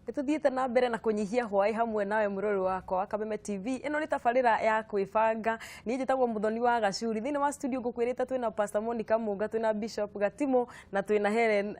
Nituthiite na mbere na kunyihia hwai hamwe nawe murori wakwa wa Kameme TV. Ino ni tabarira ya kwibanga. Ni njitagwo Muthoni wa Gacuri. Thini wa studio ngukwirite twina Pastor Monica Munga, twina Bishop Gatimo na twina Helen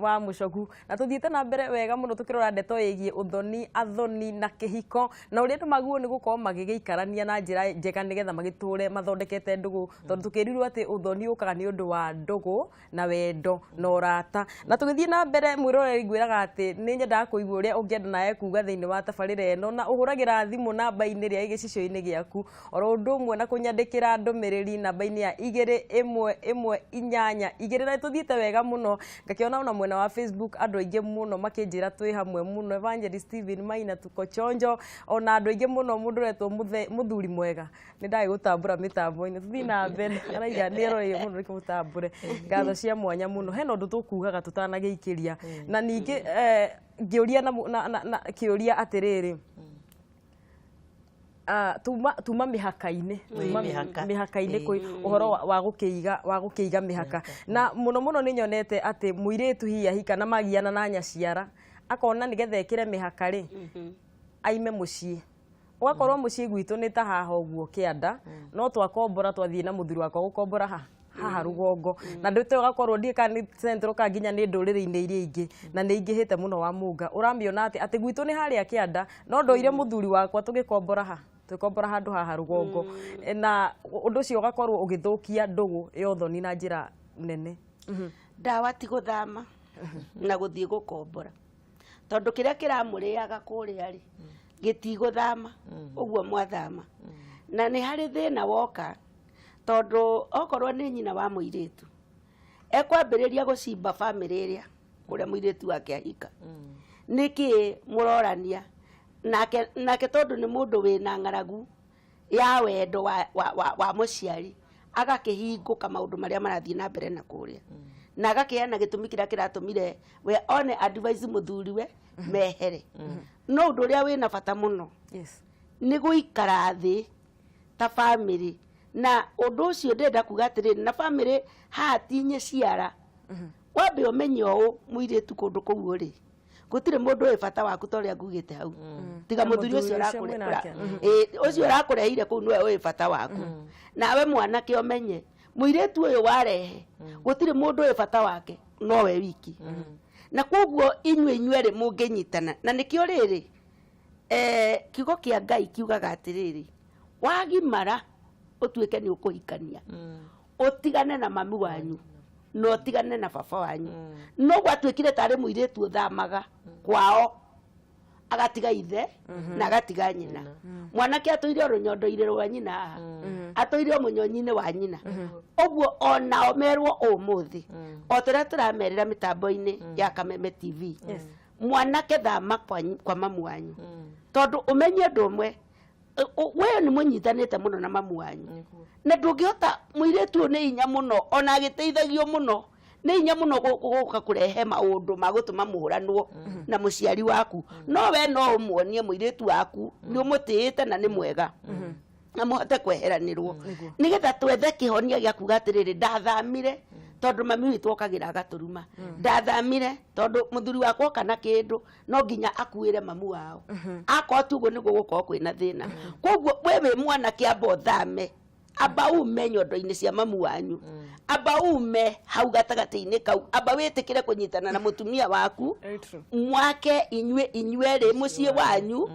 wa Mucogu. Na tuthiite na mbere wega muno tukirora ndeto yigie uthoni, athoni na kihiko. Na uria tumaguo ni gukorwo magigiikarania na njira njega nigetha magiture mathondekete ndugu. Tondu tukirirwo ati uthoni ukaga ni undu wa ndugu na wendo na urata. Na tugithie na mbere mwiroreri ngwiraga ati ni nyendaga kuigua uria ungienda nae kuga thiini wa tabarira eno na uhuragira thimu namba-ini ria igicicio-ini giaku oro undu umwe na kunyandikira ndumiriri namba-ini ya 2112 na tuthiite wega muno ngakiona ona mwena wa Facebook andu aingi muno makinjira twi hamwe muno Evangelist Steven Maina tuko chonjo ona andu aingi muno mundu retwo muthuri mwega ni ndai gutambura mitambo-ini tuthii na mbere araiga ni roi muno ri kumutambure ngatho cia mwanya muno hena undu tukugaga tutanagiikiria na ningi ngiuria na kiuria atiriri tuma mihaka-ini mihaka-ini kwi uhoro wa gukiiga mihaka na muno ni nyonete ati muiritu hiya hika na magiana na nyaciara akona nigetha ekire mihaka ri aime mucii ugakorwo mucii gwitu ni ta haha uguo kianda no twakombora twathie na muthuri wakwa gukombora haha rugongo na ndute ugakorwo ndika ni centro ka nginya ni nduriri-ini iria ingi na ni ingihite muno wa Munga uramiona ati gwitu ni haria kianda no ndoire muthuri wakwa tugikombora tukombora handu haha rugongo na undu cio ugakorwo ugithukia ndugu yothoni na njira nene ndawa ti guthama na guthie gukombora tondu kiria kiramuriaga kuria ri gitiguthama uguo mwathama na ni hari thina woka tondu okorwo ni nyina wa muiritu ekwambiriria gucimba family iria kuria muiritu wake ahika niki murorania nake tondu ni mundu wina ngaragu ya wendo wa muciari agakihinguka maundu maria marathie na mbere na kuria na agakiana gitumi kiria kiratumire we one advise muthuriwe mehere no undu uria wina bata muno ni guikara thi ta family na undu ucio ndenda kuga atiriri na family hatinye ciara wambe umenye uu muiritu kundu kuu ri gutire mundu we bata waku toria ngugite hau tiga muthuri ucio arakurehira ucio arakurehire kuu niwe we bata waku nawe mwanake umenye muiritu uyu warehe gutire mundu we bata wake no we wiki na koguo inywe munginyitana na nikio riri kiugo kia Ngai kiugaga atiriri wagimara utuike ni ukuhikania utigane na mami wanyu no tigane na baba wanyu no gwatuikire tare muiritu uthamaga kwao agatiga ithe na agatiga nyina mwanake atoire runyondo-ire rwa nyina atoire munyonyi-ini wa nyina uguo ona omerwo umuthi o turia turamerera mitambo-ini ya Kameme TV mwanake thama kwa mamu wanyu tondu umenye ndumwe we ni munyitanite muno na mamu wanyu na ndungihota muiritu ni inya muno ona agiteithagio muno ni inya muno guka kurehe maundu magutuma muhuranwo na muciari waku no we no umuonie muiritu waku ni umutiite na ni mwega na muhote kweheranirwo nigetha twethe kihonia gia kuga atiriri ndathamire tondu mami witu okagira agaturuma ndathamire tondu muthuri wakwa kana kindu no nginya akuire mamu wao akwa tugo ni gugukorwo kwina thina koguo wewe mwana kiambo thame aba ume nyondo-ini cia mamu wanyu aba ume hau gatagati-ini kau aba witikire kunyitana na mutumia waku mwake inywe ri mucii wanyu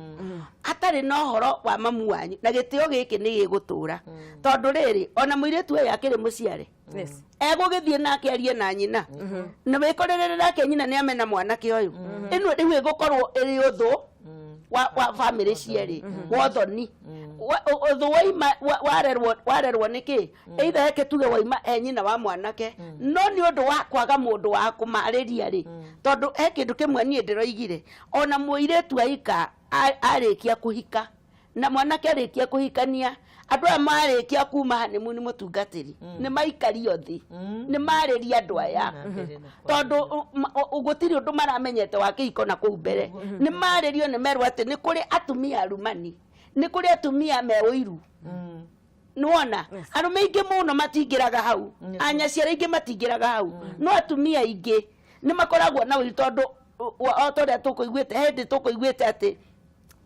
atari no horo wa mamu wanyu na gitio giki ni gigutura tondu riri ona muiritu we akiri muciari egugithie nake arie na nyina na wikorerere nake nyina ni amena mwanake uyu ino riu igukorwo iri uthu wa family cieri wothoni uthu warerwo niki either eke tuge waima nyina wa mwanake no ni undu wa kwaga mundu wa kumariria ri tondu he kindu kimwe nie ndiroigire ona muiritu aika arikia kuhika na mwanake arikia kuhikania andu aya marikia kuma hanemu ni mutungatiri ni maikario thi ni mariria andu aya tondu ugutiri undu maramenyete wa kihiko na kuu mbere ni maririo ni merwo ati ni kuri atumia arumani ni kuri atumia meuiru nuona arume ingi muno matingiraga hau anyaciara ingi matingiraga hau no atumia ingi ni makoragwo na wiru tondu otoria tukuiguite hindi tukuiguite ati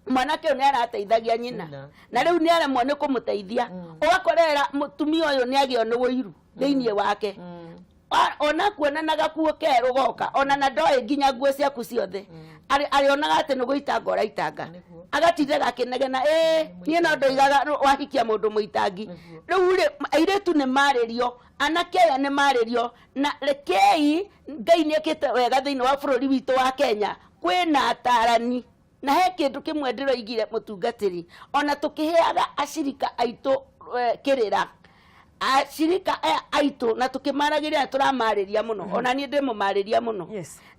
mwanake ni arateithagia nyina na riu ni aremwo ni kumuteithia ugakorera mutumia uyu ni agio ni wiru thiini wake ona kuonanaga kuo keru goka ona na ndoe nginya nguo ciaku ciothe arionaga ati ni guita ngora itanga agatindega akinegena nie no ndoigaga wahikia mundu muitangi riu ri airetu ni maririo anake aya ni maririo na rekei Ngai ni ekite wega thiini wa bururi witu wa Kenya kwina atarani na he kindu kimwe ndiroigire mutungatiri ona tukiheaga ashirika aitu kirira ashirika aitu na tukimaragiria turamariria muno ona ni ndimumariria muno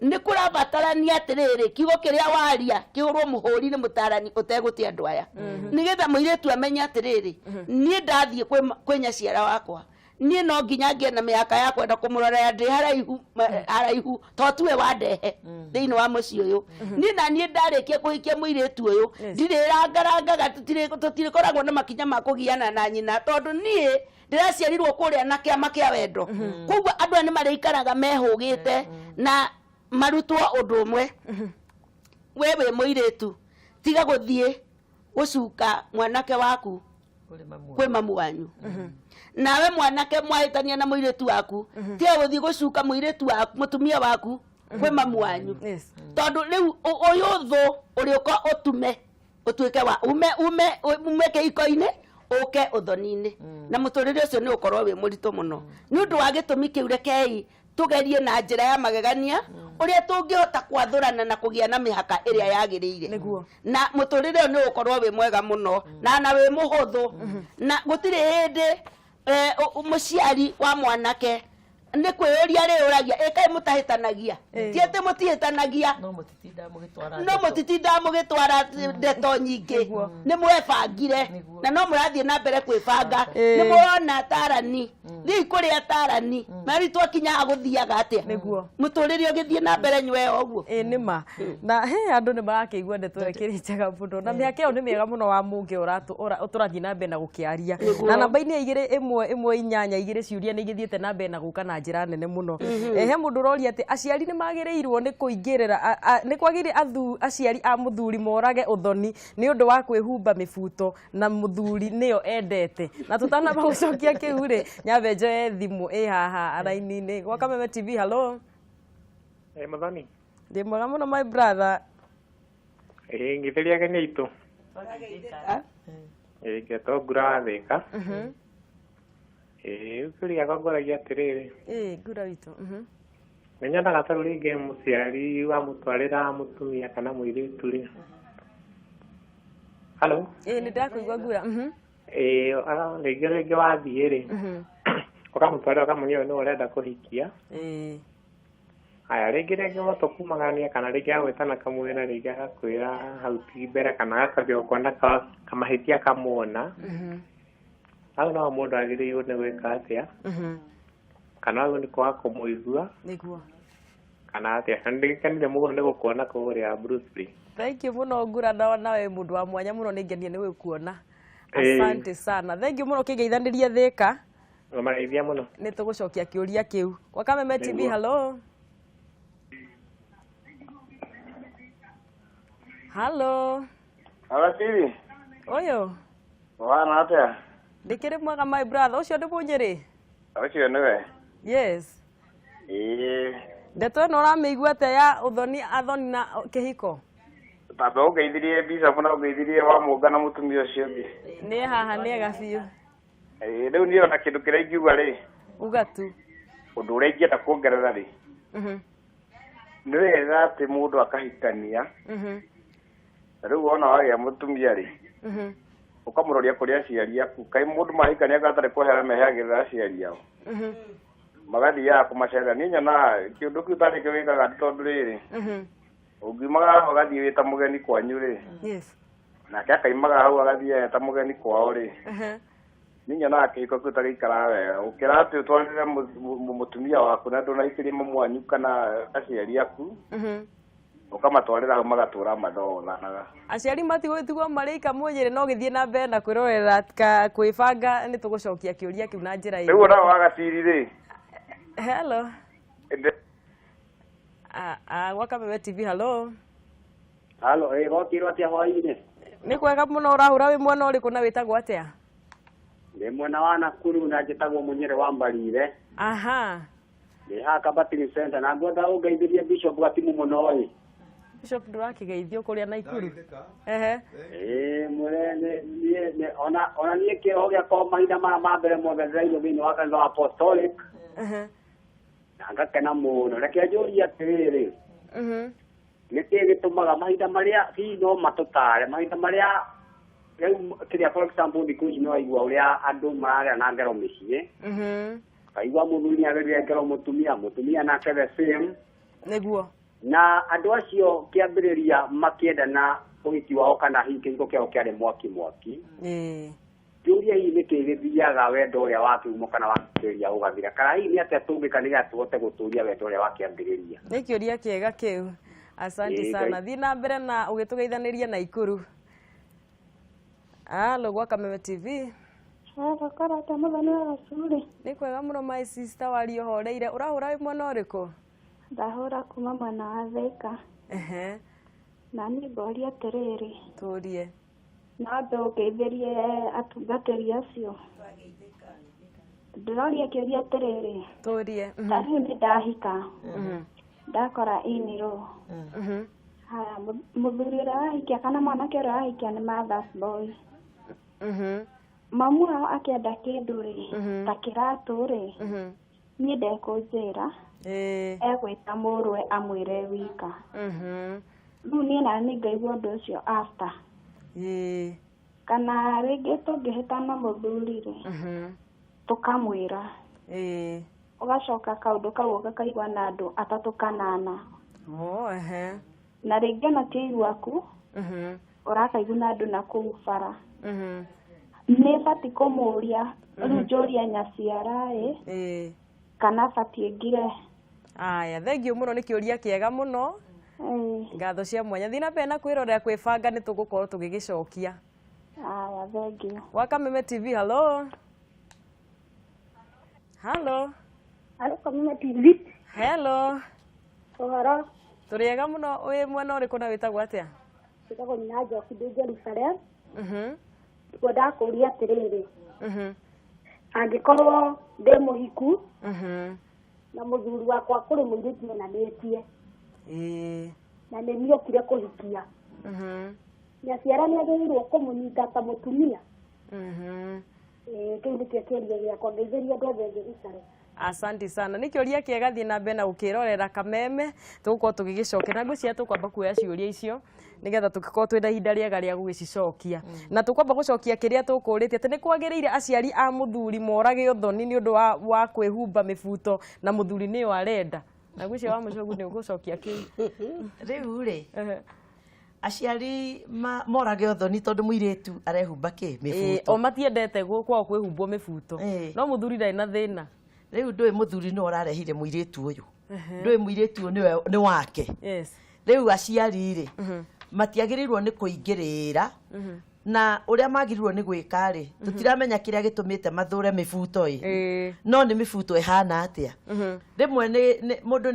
ni kurabatarania atiriri kigo kiria waria kiurwo muhuri ni mutarani uteguti andu aya nigetha muiretu amenya atiriri ni ndathie kwenya ciara wakwa nie no nginya ngie na miaka ya kwenda kumurorera ndi haraihu to tuwe wandehe thiini wa muci uyu ni na nie ndarikia kuhikia muiretu uyu ndiriragaranga tutirikoragwo na makinya ma kugiana na nyina tondu nie ndiraciarirwo kuria na kiama kia wendo koguo andu ni marikaraga mehugite na marutwo undu umwe wewe muiretu tiga guthie gucuka mwanake waku kwi mamu wanyu nawe mwanake mwahitania na muiretu waku tiga guthie gucuka muiretu waku mutumia waku kwi mamu wanyu tondu riu uyu thu uriuka utume utuike wa ume keiko-ini uke uthoni-ini na muturire ucio ni ukorwo wi murito muno ni undu wa gitumi kiu rekei tugerie na njira ya magegania uria tungihota kwathurana na kugia na mihaka iria yagirire na muturire ni ukorwo wi mwega muno na wi muhuthu na gutiri hindi muciari wa mwanake ni kwiyuria riuragia ikai mutahitanagia tiete mutihitanagia no mutitinda mugitwara ndeto nyingi ni mwebangire na no murathie na mbere kwibanga ni muona atarani ri kuri atarani mari twakinya aguthiaga atia muturire ugithie na mbere nywe oguo nima na he andu ni marakeigua ndeto ekiri njega muno na miaka iyo ni miega muno wa mungi uturathie na mbere na gukiaria na namba-ini 218 ciuria ni igithiete na mbere na guka na njira nene muno he mundu roria ati aciari ni magireirwo ni kuingirira ni kwagire aciari a muthuri morage uthoni ni undu wa kwihumba mibuto na muthuri niyo endete na tutana ba gucokia kiu ri nyambe njoe thimu haha araini-ini gwa Kameme TV. Hello Muthoni ndi mwega muno my brother ngithiria gani itu ngeto ngura thika ukiri agogoragia atiriri ngura witu menyaga taru ringi muciari wa mutwarira mutumia kana muiritu ri Hello ni ndakuigua ngura ringi wathie ri ukamutwarira ukamunia ni urenda kuhikia aya ringi mutokumagania kana ringi agwetana kamwira ringi agakwira hau ti mbere kana akabio kwenda kamahitia kamwona au no mundu agiriirwo ni gwika atia kana ni kwa kumuigua niguo kana atia ndikanire muno ni gukuona kuria Bruce Lee. Thank you muno ngura na we mundu wa mwanya muno ningenie ni we kuona asante sana thank you muno kigeithaniria thika ngamaithia muno ni tugucokia kiuria kiu kwa Kameme TV. Hello TV oyo wana atia ndikiri mwega my brother ucio ndi munyiri ucio niwe yes ndeto no ramiigua te ya uthoni athoni na kihiko baba ugeithirie bisa muna ugeithirie wa munga na mutumia ucio ngi ni haha ni gabiu riu ni ona kindu kiria ingiuga ri ugatu undu uria ingienda kuongerera ri ni wega ati mundu akahitania riu ona wagia mutumia ri ukamuroria kuria aciari aku kai mundu mahikania gatari kuhera mehagirira aciari ao magathia kumacera ni nyona kiundu kiu tari kiwikaga tondu riri ungimaga agathie wita mugeni kwanyu ri nake akaimaga hau agathie ta mugeni kwao ri ni nyona kihiko kiu tagikara wega ukira ati utwarire mutumia waku na ndunaikirie mamwanyu kana aciari aku ukamatwarira hau magatura mathoganaga aciari matigwitigwo marika munyiri no githie na mbere na kwirorera kwibanga ni tugucokia kiuria kiu na njira riu ona wagaciri ri hello gwa Kameme TV. Hello. Halo, gokirwo atia hwainĩ? Nĩ kwega mũno, ũrahũra wĩ mwena ũrĩkũ na wĩtagwo atĩa? Ndĩ mwena wa Nakuru na njĩtagwo Munyere wa Mbarire. Aha. Ndĩ haka Battery Center na ngwenda ũngeithĩrie Bishop Gatimu mũno ĩ. Bishop ndũrakĩgeithio kũrĩa Nakuru. Ona niĩ kĩroho gĩakwa mahinda maya ma mbere mothe ndĩraigua thĩinĩ wa kanitha wa Apostolic. Na ngakena mũno. Reke njũrie atĩrĩrĩ. Nĩkĩ gĩtũmaga mahinda marĩa hihi no matũtare, mahinda marĩa kĩrĩa for example thikũ ici no aigua ũrĩa andũ maragĩa na ngero mĩciĩ. Kaigua mũthuri agĩrĩire ngero mũtumia nake the same. Nĩguo. Na andũ acio kĩambĩrĩria makĩendana ũhiki wao kana hihi kĩhiko kĩao kĩarĩ mwaki. Kĩũria hihi nĩkĩ gĩthiaga wendo ũrĩa wakiuma kana wakĩambĩrĩria ũgathira. Kana hihi nĩ atĩa tũngĩka nĩgetha tũhote gũtũũria wendo ũrĩa wakĩambĩrĩria. Nĩ kĩũria kĩega kĩu. Asante sana. Thiĩ na mbere na ũgĩtũgeithanĩria Nakuru. Halo, gwa Kameme TV. Karata mũthenya wa curi. Nĩ kwega mũno my sister, wario horeire. Ũrahũra wĩ mwena ũrĩkũ? Ndahũra kuma mwena wa Thika. Na niĩ ngoria atĩrĩrĩ. Tũrie. No ndũngeithĩrie atungatĩri acio. Ndĩroria kĩũria atĩrĩrĩ. Tũrie. Tarĩu nĩ ndahika. Ndakora iniro. Haya, mũthuri ũrĩa wahikia kana mwanake ũrĩa wahikia nĩ Mother's Boy. Mamu wao akĩenda kĩndũ rĩ, ta kĩratũ rĩ, niĩ ndekũnjĩra egwĩta mũrũwe amwĩre wika. Rĩu niĩ na niĩ ngaigua ũndũ ũcio after. Kana rĩngĩ tũngĩhĩtana mũthuri rĩ, tũkamwĩra. Ũgacoka kaũndũ kau ũgakaigua na andũ atatũ kana ana. Na rĩngĩ ona ti gwaku, ũrakaigua na andũ na kũu bara. Nĩ bati kũmũria, rĩu njũria nyaciara kana bati ngire. Aya, thengiũ mũno, nĩ kĩũria kĩega mũno. Ngatho cia mwanya. Thiĩ na mbere na kwĩrorera kwĩbanga nĩ tũgũkorwo tũgĩgĩcokia. Aya, thengiũ. Gwa Kameme TV. Hello. Hello. Halo, Kameme TV. Hello. Ũhoro. Tũrĩega mũno, wĩ mwena ũrĩkũ na wĩtagwo atĩa? Wĩtagwo Nyina Njoki ndĩ Jerusalem. Nĩguo ndakũria atĩrĩrĩ. Angĩkorwo ndĩ mũhiku na mũthuri wakwa kũrĩ mũirĩtu menanĩtie na nĩ niĩ okire kũhikia, nyaciara nĩagĩrĩirwo kũmũnyita ta mũtumia. Kĩu nĩkĩo kĩũria gĩakwa, ngeithĩria andũ othe Jerusalem. Asante sana. Nĩ kĩũria kĩega, thiĩ na mbere na gũkĩrorera Kameme, tũgũkorwo tũgĩgĩcokia. Na ngwĩciria tũkwamba kuoya ciũria icio nĩgetha tũgĩkorwo twĩna ihinda rĩega rĩa gũgĩcicokia. Na tũkwamba gũcokia kĩrĩa tũkũrĩtie atĩ nĩ kwagĩrĩire aciari a mũthuri morage ũthoni nĩ ũndũ wa kwĩhumba mĩbuto na mũthuri nĩyo arenda. Na ngwĩciria wa mũcogu nĩ ũgũcokia kĩu. Rĩu rĩ, aciari morage ũthoni tondũ mũirĩtu arehumba kĩ mĩbuto. O matiendete kwao kwĩhumbwo mĩbuto. No mũthuri ndarĩ na thĩna. Rĩu ndũĩ mũthuri no ũrarehire mũirĩtu ũyũ. Ndũĩ mũirĩtu ũyũ nĩ wake. Rĩu aciari rĩ, matiagĩrĩirwo nĩ kũingĩrĩra na ũrĩa magĩrĩirwo nĩ gwĩka rĩ, tũtiramenya kĩrĩa gĩtũmĩte mathũre mĩbuto no nĩ mĩbuto ĩhana atĩa. Rĩmwe mũndũ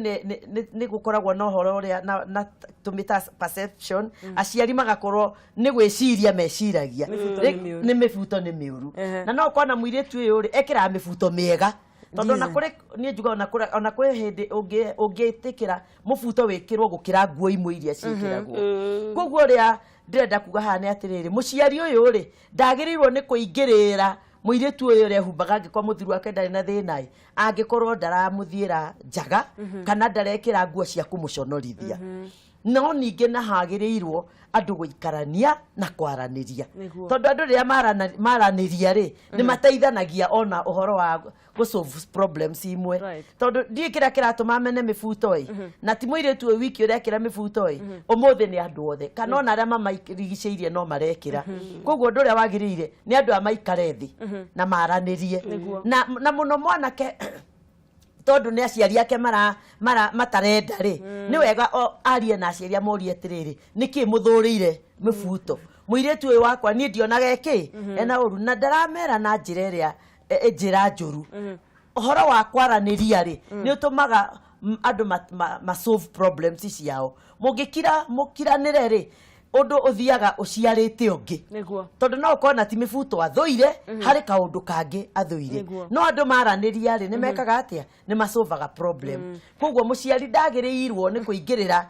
nĩ gũkoragwo na ũhoro ũrĩa na tũmĩta perception, aciari magakorwo nĩ gwĩciria meciragia nĩ mĩbuto nĩ mĩũru, na no ũkona mũirĩtu ũyũ rĩ ekĩraga mĩbuto mĩega. Tondũ ona kũrĩ niĩ njuga ona kũrĩ hĩndĩ ũngĩtĩkĩra mũbuto wĩkĩrwo gũkĩra nguo imwe iria ciĩkĩragwo. Koguo ũrĩa ndĩrenda kuga haha nĩ atĩrĩrĩ, mũciari ũyũ rĩ ndagĩrĩirwo nĩ kũingĩrĩra mũirĩtu ũyũ ũrĩa ehumbaga angĩkorwo mũthuri wake ndarĩ na thĩna, angĩkorwo ndaramũthiĩra njaga kana ndarekĩra nguo cia kũmũconorithia. No ningĩ na hagĩrĩirwo andũ gũikarania na kwaranĩria, tondũ andũ rĩrĩa maranĩria rĩ nĩ mateithanagia ona ũhoro wa gũ-solve problems imwe. Tondũ ndiĩ kĩrĩa kĩratũma mene mĩbuto na ti mũirĩtu ũyũ wiki ũrekĩra mĩbuto ũmũthĩ nĩ andũ othe kana ona arĩa mamarigicĩirie no marekĩra. Koguo ũndũ ũrĩa wagĩrĩire nĩ andũ a maikare thĩ na maranĩrie, na mũno mwanake tondũ nĩ aciari ake matarenda rĩ, nĩ wega arie na aciari amorie atĩrĩrĩ, nĩkĩ mũthũrĩire mĩbuto mũirĩtu ũyũ wakwa niĩ ndionaga ena ũru na ndaramera na njĩra ĩrĩa njĩra njũru. Ũhoro wa kwaranĩria rĩ nĩ ũtũmaga andu ma solve problems ciao mukiranire ri undu uthiaga uciarite ungi tondu no ukona ti mibuto athuire hari kaundu kangi athuire no andu maraniria ri ni mekaga atia ni masolvaga problem koguo muciari ndagirirwo ni kuingirira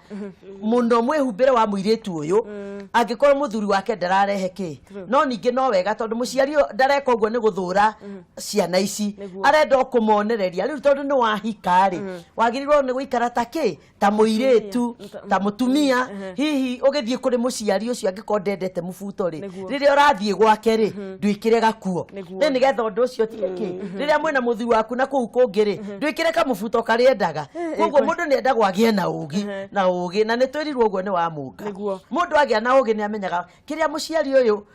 muno mwihumbire wa muiritu uyu angikorwo muthuri wake ndararehe ki no ningi no wega tondu muciari ndareka uguo ni guthura ciana ici arenda kumonereria riu tondu ni wahika ri wagirirwo ni guikara ta ki ta muiritu ta mutumia hihi ugithie kuri muciari ucio angikorwo ndendete mubuto ri riria urathie gwake ri ndwikire gakuo ni nigetha undu ucio tiki riria mwena muthuri waku na kuu kungi ri ndwikire ka mubuto kariendaga koguo mundu ni endagwo agie na ugi na ni twirirwo uguo ni wa munga mundu agia na ugi ni amenyaga kiria muciari uyu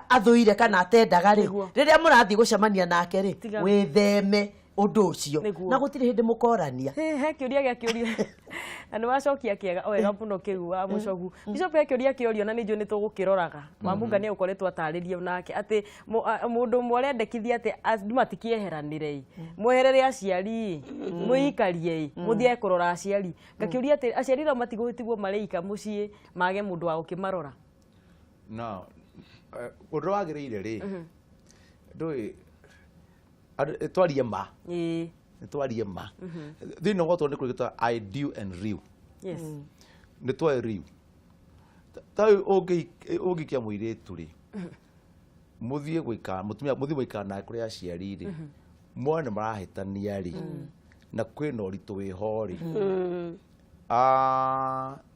athuire kana atendaga ri riria murathie gucemania nake ri witheme undu ucio na gutire hindi mukorania he kiuria gia kiurio na ni wacokia kiega o wega muno kiu wa mucogu Bishop he kiuria kiurio na ninju ni tugukiroraga Mamunga ni ukoretwo ataririe nake ati mundu mwarendekithia ati matikieheranire mweherere aciari muikarie muthie kurora aciari ngakiuria ati aciari ro matigutiguo mareika mucii mage mundu wa ukimarora no undu wagirire ri ndui twarie ma twarie ma thina gotwo ni kurigitwa ideal and real yes ni twa real ta ogi kia muiritu ri muthie guika mutumia muthie guika na kuri aciari ri mwana marahitania ri na kwina uritu wi hori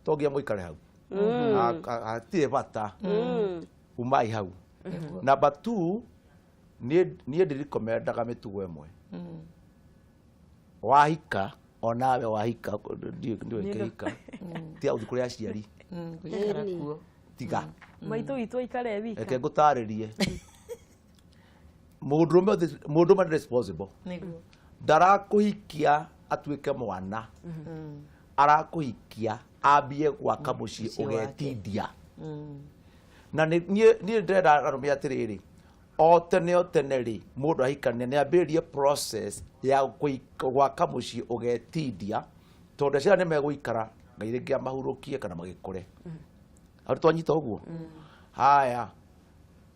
togia muikare hau atie bata umai hau number 2 nie ndirikommendaga mitugo imwe wahika onawe wahika ndiwe kihika tia uthi kuri aciari tiga maitu itu ikare wika eke ngutaririe mundu ma responsible ndarakuhikia atuike mwana arakuhikia ambie gwaka mucii ugetindia na nie ndenda arumia atiriri o tene ri mundu ahikania ni ambiririe process ya gwaka mucii ugetindia tondu ciana ni meguikara ngai ringi amahurukie kana magikure ari twanyita uguo haya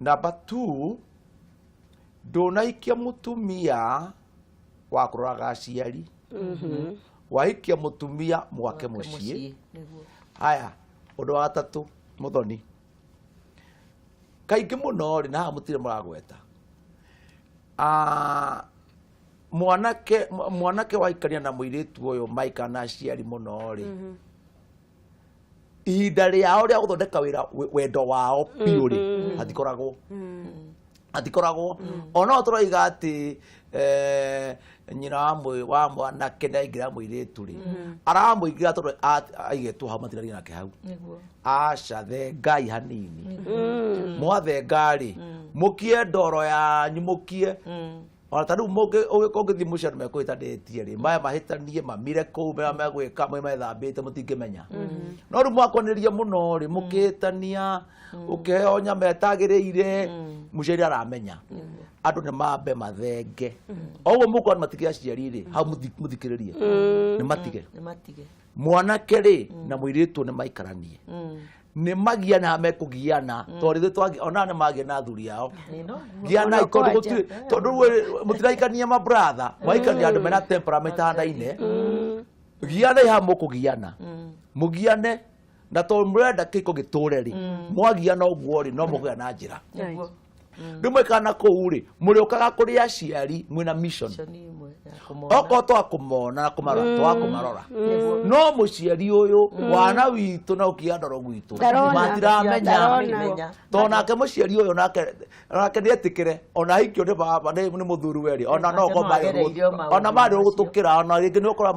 number 2 ndunaikia mutumia wa kuroraga aciari waikia mutumia mwake mucii haya undu wa gatatu muthoni kaingi muno ri na mutire muragweta mwanake waikania na muiritu uyu maika na aciari muno ri ihinda riao ria guthondeka wira wendo wao piu ri atikoragwo ona turoiga ati nyina wa mwanake na ingira muiritu ri aramuigira tondu aigetwo hau matiraria nake hau aca thengai hanini mwathenga ri mukie ndoro yanyu mukie ona ta riu ugithii mucia andu mekwihitanetie ri maya mahitanie mamire kuu maya megwika mwe methambite mutingimenya no riu mwakwaniria muno ri mukihitania ukiheo nyama etagiriire muciari aramenya andu ni mambe mathenge oguo mukona matige aciari ri hau muthikiririe ni matige mwanake ri na muiritu ni maikaranie ni magiana mekugiana tondu twagi ona ni magia na thuri yao giana ikondo guti tondu mutiraikania ma brother waikania andu mena temperament handaine giana iha mukugiana mugiane na tondu murenda kiko giture ri mwagiana uguo ri no mugea na njira rimwe kana kuu ri muri ukaga kuri aciari mwina mission oko twakumona na kumarora no muciari uyu wana witu na ukia ndoro gwitu matiramenya tonake muciari uyu nake ni etikire ona hikio ni baba ni muthuri weri ona no ko ona mari gutukira ona ringi ni ukora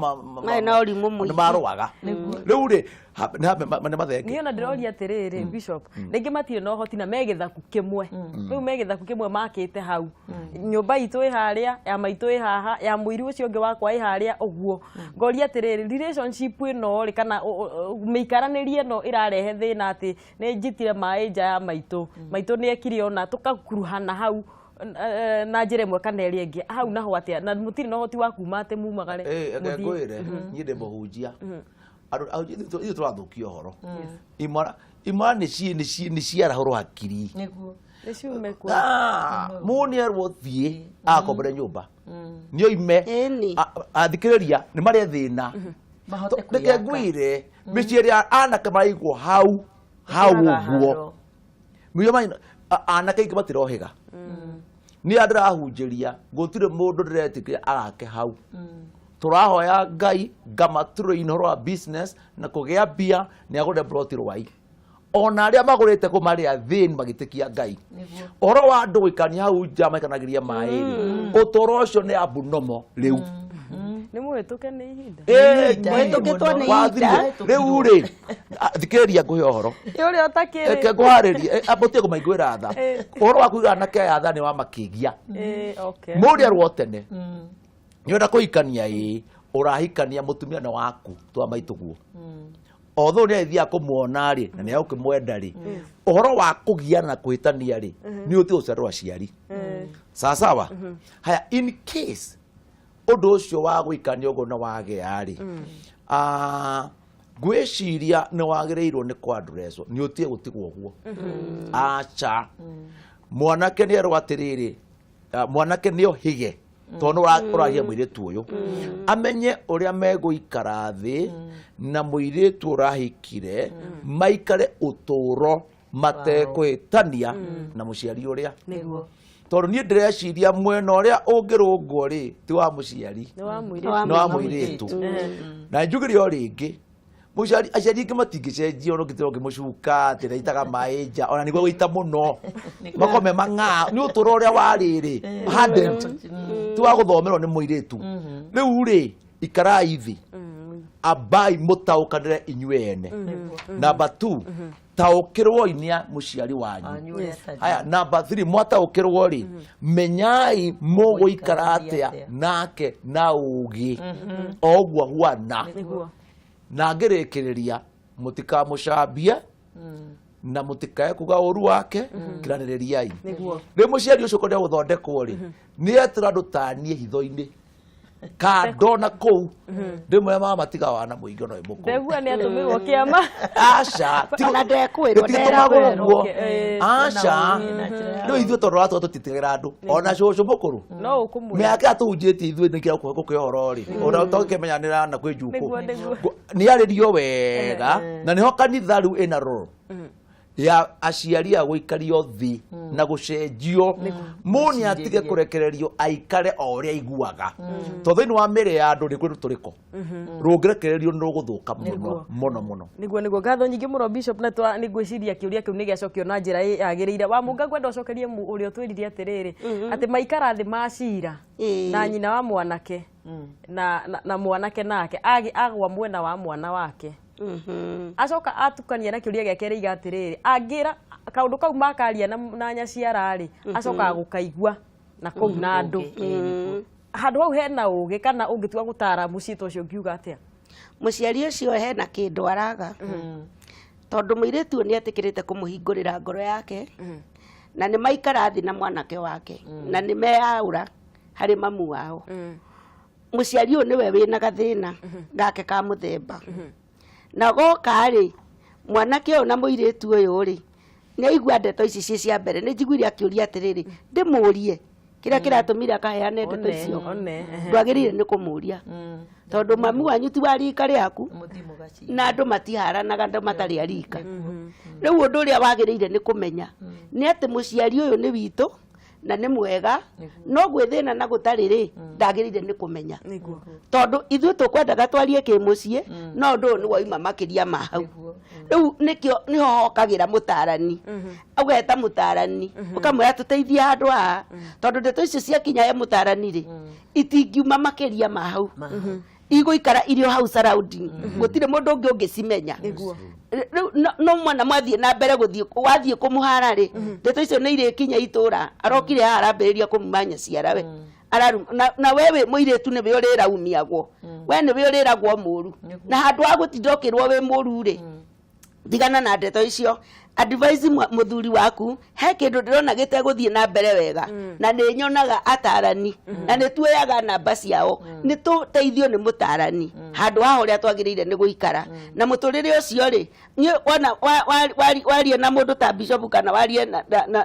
na urimu muingi maruaga riu ri ni mathenge niona ndiroria atiriri Bishop ringi matire no hoti na megethaku kimwe riu megethaku kimwe makite hau nyumba itu iharia ya maitu ihaha ya muiri ucio ungi wakwa iharia uguo ngoria atiriri relationship ino ri kana miikaranirie no irarehe thina ati ni njitire mai nja ya maitu ni ekire ona tukakuruhana hau na njire mwe kana eri enge hau naho atia na mutiri no hoti wa kuma ate mumagare ngwire nyinde muhunjia ithu turathukio horo imara ni ciarahũrwo hakiri nĩciume kwa mũni erwo thiĩ akombere nyũmba nĩ oime athikĩrĩria nĩ marĩ thĩna reke ngwire mĩciĩ ĩrĩa anake maraigwo hau ũguo anake aingĩ matirohĩga nĩ ndĩrahunjĩria gũtirĩ mũndũ ndĩretĩkĩria arake hau tũrahoya Ngai ngamaturĩra ũhoro wa business na kũgĩa mbia nĩ agũre plot rwai ona arĩa magũrĩte kũ marĩ athĩni magĩtĩkia Ngai ũhoro wa andũ gũikania hau nja maikanagĩria maĩ ũtũũro ũcio nĩ abnormal rĩu nĩ mũhĩtũke nĩ ihinda mũhĩtũkĩtwo nĩ ihinda rĩu rĩ thikĩrĩria ngũhe ũhoro ũrĩa ũtakĩrĩ reke ngũharĩrie ambũtie kũmaiguĩra tha ũhoro wa kũiga anake aya tha nĩ wa makĩgia mũndũ erwo tene nĩwenda kũhikania ũrahikania mũtumia waku twa maitũguo although nĩ athiaga kũmuona rĩ na nĩ agũkĩmwenda rĩ ũhoro wa kũgiana na kũhĩtania rĩ nĩ ũtĩ ũcererwo aciari sawa haya in case ũndũ ũcio wa gũikania ũguo nĩ wagĩa rĩ ngwĩciria nĩ wagĩrĩirwo nĩ kwandresswo nĩ ũtige gũtigwo ũguo aca mwanake nĩ erwo atĩrĩrĩ mwanake nĩ ohĩge tondũ ũrahia mũirĩtu ũyũ amenye ũrĩa megũikara thĩ na mũirĩtu ũrahikire maikare ũtũũro matekũhĩtania na mũciari ũrĩa tondũ niĩ ndĩreciria mwena ũrĩa ũngĩrũngwo rĩ ti wa mũciari nĩ wa mũirĩtu na njugĩre o rĩngĩ mũciari aciari ingĩ matingĩcenjia ona ũngĩtĩra ũngĩmũcuka atĩ ndaitaga maĩ nja ona nĩguo gũita mũno makome mang'aa nĩ ũtũũro ũrĩa warĩrĩ hardened ti wa gũthomerwo nĩ mũirĩtu rĩu rĩ ikarai thĩ ambai mũtaũkanĩre inyuĩ ene number 2 taũkĩrwo inia mũciari wanyu haya number 3 mwataũkĩrwo rĩ menyai mũgũikara atĩa nake na ũgĩ o ũguo huana na ngĩrĩkĩrĩria mũtikamũcambie na mũtikae kuga ũru wake kiranĩrĩriai rĩ mũciari ũcio kũrĩa gũthondekwo rĩ nĩ etĩra andũ tanie hitho-inĩ kando na kũu rĩmwe mama matiga wana mũingĩ no ĩmũkũ ndegua nĩ atũmĩrwo kĩama aca kana ndekwĩrwo nderaguo aca rĩu ithuĩ tondũ ratũ tũtitigĩra andũ ona cũcũ mũkũrũ no ũkũmwĩra mĩaka atũhunjĩtie ithuĩ nĩkĩra gũkĩhe ũhoro rĩ ona tũngĩmenyanĩra na kwĩ njukũ nĩ arĩrio wega na nĩho kanitha rĩu ĩna roro ya aciari a gũikario thĩ na gũcenjio mũni atige kũrekererio aikare o ũrĩa aiguaga tondũ thĩinĩ wa mĩrĩ ya andũ nĩ kwĩ rũtũrĩko rũngĩrekererio nĩ rũgũthũka mũno nĩguo ngatho nyingĩ mũno Bishop na nĩ ngwĩciria kĩũria kĩu nĩ gĩacokio na njĩra yagĩrĩire wa mũnga ngwenda ũcokerie ũrĩa ũtwĩrire atĩrĩrĩ atĩ maikara thĩ macira na nyina wa mwanake na mwanake nake agwa mwena wa mwana wake acoka atukania na kĩũria gĩake rĩiga atĩrĩrĩ angĩra kaũndũ kau makaria na nyaciara rĩ acoka gũkaigua na kũu na andũ handũ hau hena ũgĩ kana ũngĩtua gũtara mũciĩ ta ũcio ngiuga atĩa mũciari ũcio hena kĩndũ araga tondũ mũirĩtu nĩ etĩkĩrĩte kũmũhingũrĩra ngoro yake na nĩ maikara thĩ na mwanake wake na nĩ meyaũra harĩ mamu wao mũciari ũyũ nĩwe wĩna gathĩna gake ka mũthemba na goka rĩ mwanake ũyũ na mũirĩtu ũyũ rĩ nĩ aigua ndeto ici ciĩ cia mbere nĩ njiguire akĩũria atĩrĩrĩ ndĩmũrie kĩrĩa kĩratũmire akaheane ndeto icio ndwagĩrĩire nĩ kũmũria tondũ mami wanyu ti wa rika rĩaku na andũ matiharanaga andũ matarĩ a rika rĩu ũndũ ũrĩa wagĩrĩire nĩ kũmenya nĩ atĩ mũciari ũyũ nĩ witũ na nĩ mwega no gwĩthĩna na gũtarĩ rĩ ndagĩrĩire nĩ kũmenya tondũ ithuĩ tũkwendaga twarie kĩmũciĩ no ũndũ ũyũ nĩ woima makĩria ma hau rĩu nĩkĩo nĩho hokagĩra mũtarani ũgeta mũtarani ũkamwĩra tũteithie handũ haha tondũ ndeto icio ciakinya he mũtarani rĩ itingiuma makĩria ma hau igũikara irio hau surrounding gũtirĩ mũndũ ũngĩ ũngĩcimenya no mwana mwathiĩ na mbere wathiĩ kũmũhara rĩ ndeto icio nĩ irĩkinya itũra arokire haha arambĩrĩria kũmumanya ciara we na wewe mũirĩtu nĩwe ũrĩraumiagwo we nĩwe ũrĩragwo mũru na handũ wa gũtinda ũkĩrwo wĩ mũru rĩ Tigana na ndeto icio. Advise muthuri waku he kindu ndirona giteguthie na mbere wega na ni nyonaga atarani na ni tuoyaga namba ciao ni tuteithio ni mutarani handu ha uria twagirire ni guikara na muturire ucio ri ni wana warie na mundu ta bishop kana warie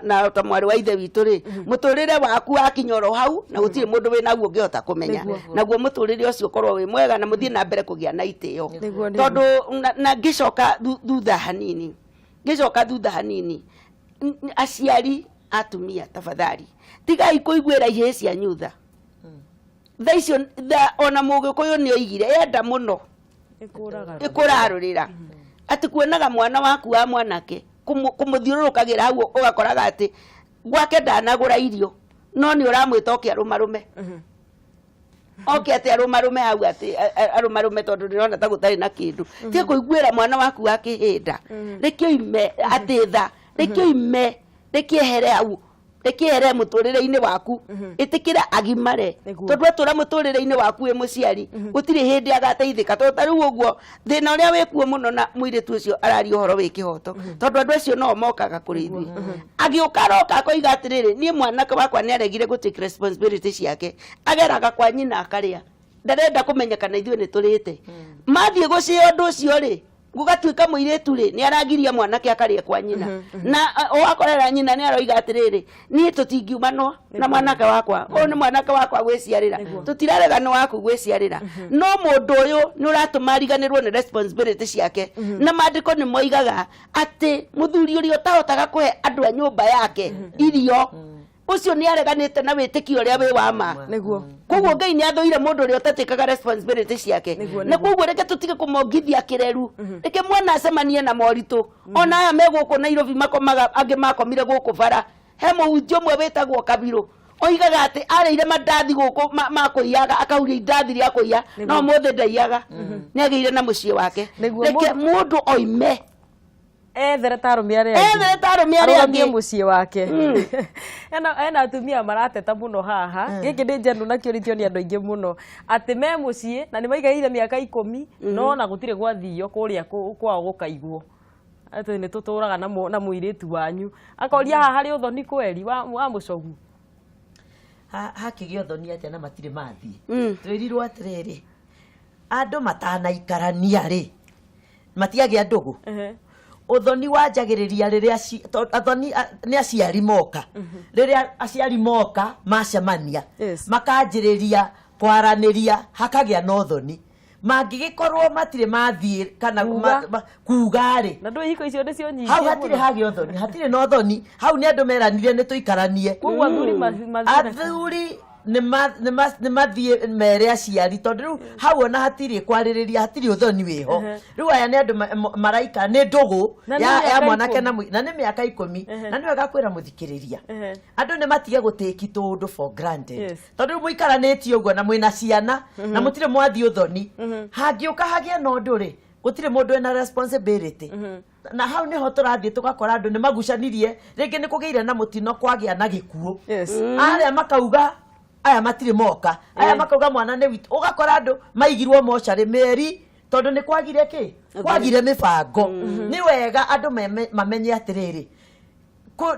na tamwari wa ithe witu ri muturire waku akinyoro hau na gutire mundu wina guo ngihota kumenya naguo muturire ucio korwo wi mwega na muthie na mbere kugia na itio tondu na ngicoka thutha hanini aciari atumia tafadhali tigai kuiguira ihe cia nyutha thaicio ona mugikuyu ni oigire enda muno ikurarurira ati kuonaga mwana waku wa mwanake kumuthiururukagira hau ugakoraga ati gwake ndanagura irio no ni uramwita okia rumarume okia ati arumarume hau ati arumarume tondu ndirona ta gutari na kindu ti kuiguira mwana waku akihinda rekio ime atitha rekio ime rekiehere hau rekiere muturire-ini waku itikira agimare tondu atura muturire-ini waku e muciari gutire hindi agateithika tondu tariu uguo thina uria wikuo muno na muiritu ucio arari uhoro wi kihoto tondu andu acio no mokaga kuri ithui agiukaroka koiga atiriri nie mwanake wakwa ni aregire gu take responsibility ciake ageraga kwa nyina akaria ndarenda kumenya kana ithui ni turite mathie gucio undu ucio ri gugatuika muiritu ri ni aragiria mwanake akaria kwa nyina na wakorera nyina ni aroiga atiriri ni tutingiumano na mwanake wakwa o ni mwanake wakwa gwiciarira tutirarega no waku gwiciarira no mundu uyu ni uratumariganirwo ni responsibility ciake na mandiko ni moigaga ati muthuri uria tahotaga kuhe andu a nyumba yake irio ucio ni areganite na witikio uria wi wa ma niguo koguo Ngai ni athoire mundu uria utatikaga responsibility ciake na koguo reke tutige kumongithia kireru reke mwana acemanie na moritu ona aya meguku Nairobi makomaga angi makomire guku bara he muhunjia mwe witagwo Kabiru oigaga ati areire mandathi guku makuiyaga akahuria indathi ria kuiya no mothe ndaiyaga ni ageire na mucii wake reke mundu oime ethere tarume aria angi mucii wake ena atumia marateta muno haha giki ndi njendu na kiuritio ni andu aingi muno ati me mucii na ni maigaire miaka 10 no na gutire gwathio kuria kwao gukaigwo ati ni tuturaga na muiritu wanyu akoria haha hari uthoni kweri wa mucogu hakigi uthoni atia na matire mathie twirirwo atiriri andu matanaikarania ri matiage andugu uthoni wanjagiriria riria athoni ni aciari moka riria aciari moka macemania makanjiriria kwaraniria hakagia na uthoni mangigikorwo matire mathie kana kuga ri na ndu hiko icio nicio nyingi hau hatire hagi uthoni hatire no uthoni hau ni andu meranire ni tuikaranie koguo athuri ni mathie mere aciari tondu hau ona hatire kwaririria hatire uthoni wiho riu aya ni andu maraika ni ndugu ya mwanake na ni miaka 10 na ni wega kwira muthikiriria andu ni matige guteki tundu for granted tondu muikaranitio uguo na mwina ciana na mutire mwathie uthoni hangiuka hagie no nduri gutire mundu ena responsibility na hau niho turathie tugakora andu ni magucanirie ringi ni kugeire na mutino kwagia na gikuo aria makauga aya matire moka aya makauga mwana ne witu ugakora andu maigirwo mochari meri tondu ni kwagire ki kwagire mibango ni wega andu mamenye atiriri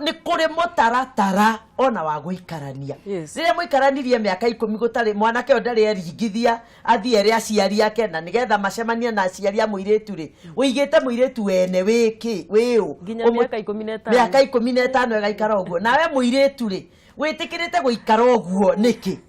ni kuri mutaratara ona wa guikarania riria muikaranirie miaka 10 gutari mwanake ondari eringithia athie ria aciari yake na nigetha macemanie na aciari a muiritu ri uigite muiritu wene wiki wiu nginya miaka 15 miaka 15 egaikara uguo nawe muiritu ri witikirite guikara uguo niki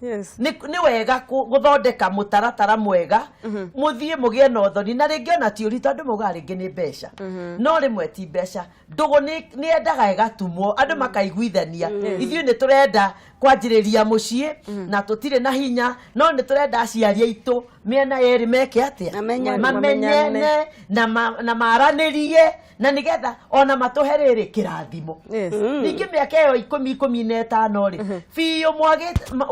ni wega guthondeka mutaratara mwega muthie mugie na uthoni na ringi ona tiuri tondu muga ringi ni mbeca no rimwe ti mbeca ndugu ni endaga egatumwo andu makaiguithania ithuĩ ni turenda kwanjiriria mucii na tutire na hinya no ni turenda aciari aitu miena yeri meke atia mamenyane na maranirie na nigetha ona matuherere kirathimo ningi miaka yo 15 ri biyo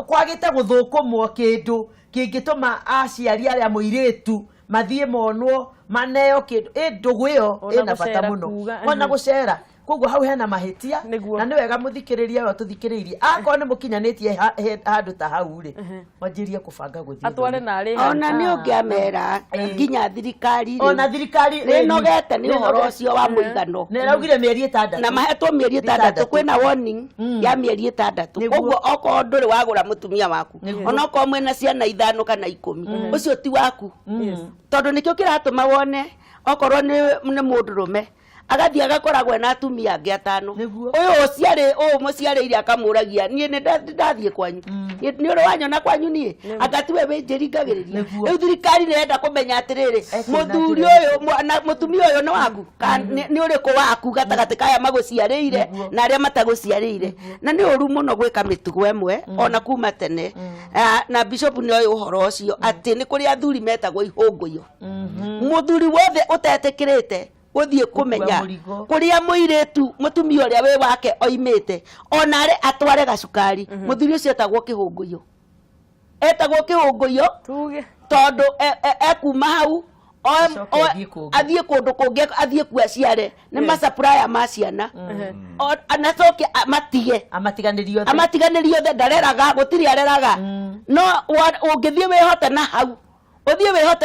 kwagite guthukumwo kindu kingituma aciari aria muiritu mathie monwo maneo kindu ndugu iyo ina bata muno ona gucera koguo hau hena mahitia na nĩ wega mũthikĩrĩria yo tũthikĩrĩirie akorwo nĩ mũkinyanĩtie handũ ta hau rĩ wanjĩrie kũbanga gũthiĩ atware narĩ ona nĩ ũngĩamera nginya thirikari ona thirikari nĩnogete nĩ ũhoro ũcio wa mũigano nĩraugire mĩeri 6 na mahetwo mĩeri 6 kwĩna warning ya mĩeri 6 koguo okorwo ndũrĩ wagũra mũtumia waku ona okorwo mwĩna ciana 5 kana 10 ũcio ti waku tondũ nĩkĩo kĩratũma wone okorwo nĩ mũndũrũme agathii agakoragwo na atumia angĩ 5 ũyũ mũciarĩire akamũragia niĩ nĩ ndathiĩ kwanyu nĩ ũrĩ wanyona kwanyu niĩ agatiwe wĩnjĩringagĩrĩria rĩu thirikari nĩrenda kũmenya atĩrĩrĩ mũthuri ũyũ mũtumia ũyũ nĩ waku nĩ ũrĩkũ waku gatagatĩ kaya magũciarĩire na arĩa matagũciarĩire na nĩ ũru mũno gwĩka mĩtugo ĩmwe ona kuma tene na bishop nĩ oĩ ũhoro ũcio atĩ nĩ kũrĩ athuri metagwo ihũngũyo mũthuri wothe ũtetĩkĩrĩte gũthiĩ kũmenya kũrĩa mũirĩtu mũtumia ũrĩa wĩ wake oimĩte ona arĩ atware gacukari mũthuri ũcio etagwo kĩhũngũyo tondũ ekuma hau athiĩ kũndũ kũngĩ athiĩ kuaciare nĩ macapuraya ma ciana anacoke amatiganĩrio othe ndareraga gũtirĩ areraga no ũngĩthiĩ wĩhote